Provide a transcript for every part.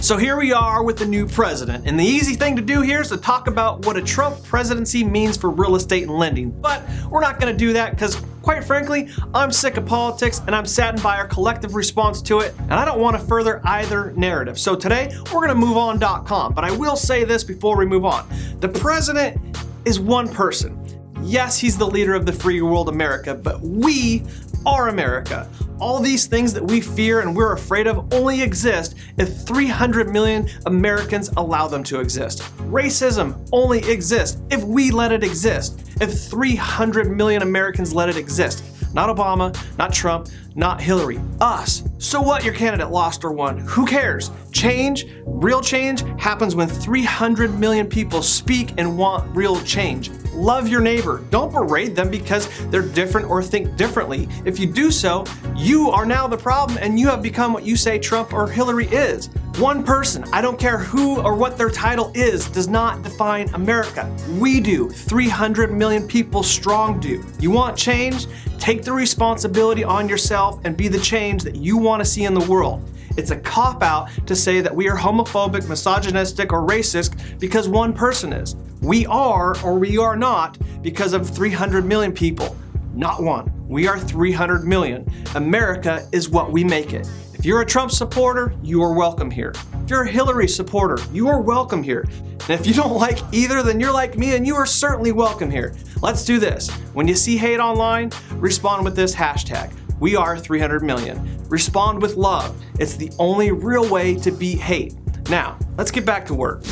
So here we are with the new president, and the easy thing to do here is to talk about what a Trump presidency means for real estate and lending. But we're not going to do that because, quite frankly, I'm sick of politics and I'm saddened by our collective response to it, and I don't want to further either narrative. So today, we're going to move on.com, but I will say this before we move on. The president is one person. Yes, he's the leader of the free world America, but we are America. All these things that we fear and we're afraid of only exist if 300 million Americans allow them to exist. Racism only exists if we let it exist. If 300 million Americans let it exist. Not Obama, not Trump, not Hillary, us. So what your candidate lost or won? Who cares? Change, real change, happens when 300 million people speak and want real change. Love your neighbor. Don't berate them because they're different or think differently. If you do so, you are now the problem and you have become what you say Trump or Hillary is. One person, I don't care who or what their title is, does not define America. We do. 300 million people strong do. You want change? Take the responsibility on yourself and be the change that you want to see in the world. It's a cop-out to say that we are homophobic, misogynistic, or racist because one person is. We are or we are not because of 300 million people. Not one. We are 300 million. America is what we make it. If you're a Trump supporter, you are welcome here. If you're a Hillary supporter, you are welcome here. And if you don't like either, then you're like me and you are certainly welcome here. Let's do this. When you see hate online, respond with this hashtag. We are 300 million. Respond with love. It's the only real way to beat hate. Now, let's get back to work.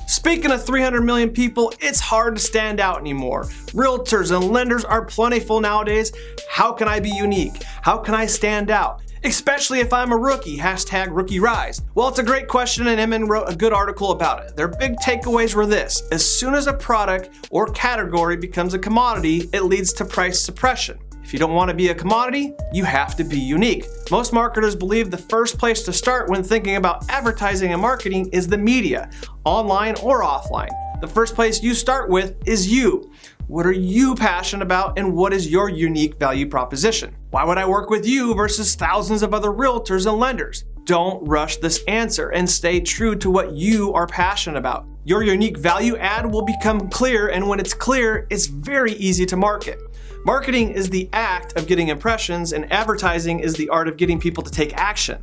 Speaking of 300 million people, it's hard to stand out anymore. Realtors and lenders are plentiful nowadays. How can I be unique? How can I stand out? Especially if I'm a rookie, hashtag rookie rise. Well, it's a great question and Inman wrote a good article about it. Their big takeaways were this: as soon as a product or category becomes a commodity, it leads to price suppression. If you don't want to be a commodity, you have to be unique. Most marketers believe the first place to start when thinking about advertising and marketing is the media, online or offline. The first place you start with is you. What are you passionate about and what is your unique value proposition? Why would I work with you versus thousands of other realtors and lenders? Don't rush this answer and stay true to what you are passionate about. Your unique value add will become clear, and when it's clear, it's very easy to market. Marketing is the act of getting impressions, and advertising is the art of getting people to take action.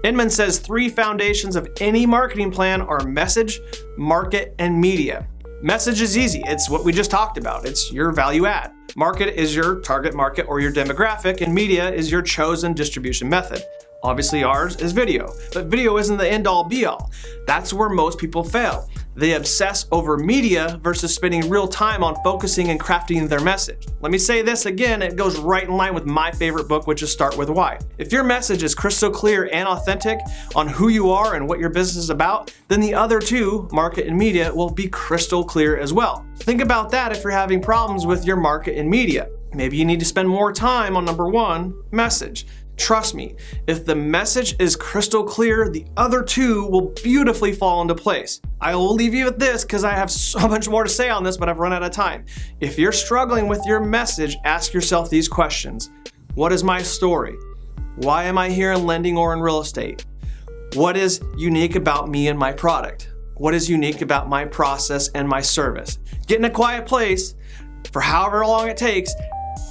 Inman says 3 foundations of any marketing plan are message, market, and media. Message is easy. It's what we just talked about. It's your value add. Market is your target market or your demographic, and media is your chosen distribution method. Obviously ours is video, but video isn't the end-all be-all. That's where most people fail. They obsess over media versus spending real time on focusing and crafting their message. Let me say this again, it goes right in line with my favorite book, which is Start With Why. If your message is crystal clear and authentic on who you are and what your business is about, then the other two, market and media, will be crystal clear as well. Think about that if you're having problems with your market and media. Maybe you need to spend more time on number 1, message. Trust me, if the message is crystal clear, the other 2 will beautifully fall into place. I will leave you with this because I have so much more to say on this, but I've run out of time. If you're struggling with your message, ask yourself these questions. What is my story? Why am I here in lending or in real estate? What is unique about me and my product? What is unique about my process and my service? Get in a quiet place for however long it takes.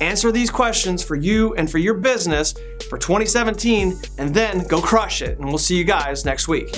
Answer these questions for you and for your business for 2017, and then go crush it. And we'll see you guys next week.